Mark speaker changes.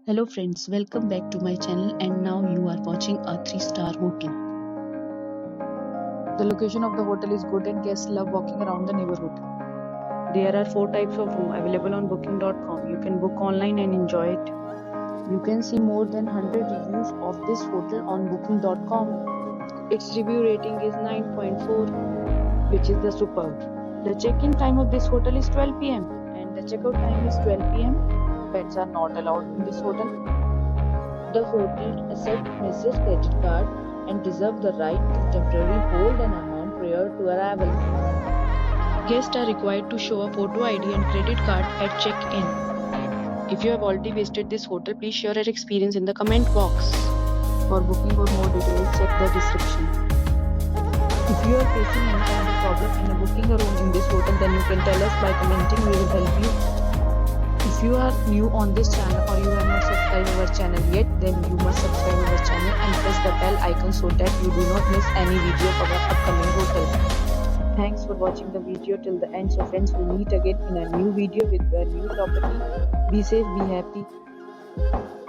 Speaker 1: Hello friends, welcome back to my channel and now you are watching a 3-star hotel.
Speaker 2: The location of the hotel is good and guests love walking around the neighborhood. There are 4 types of room available on booking.com. You can book online and enjoy it. You can see more than 100 reviews of this hotel on booking.com. Its review rating is 9.4, which is the superb. The check-in time of this hotel is 12 p.m. and the checkout time is 12 p.m. Pets are not allowed in this hotel. The hotel accepts major credit card and reserves the right to temporarily hold an amount prior to arrival. Guests are required to show a photo ID and credit card at check-in. If you have already visited this hotel, please share your experience in the comment box. For booking or more details, check the description. If you are facing any kind of problem in booking a room in this hotel, then you can tell us by commenting. We will help you. If you are new on this channel or you have not subscribed our channel yet, then you must subscribe our channel and press the bell icon so that you do not miss any video of our upcoming hotel. Thanks for watching the video till the end. So friends, we meet again in a new video with a new property. Be safe, be happy.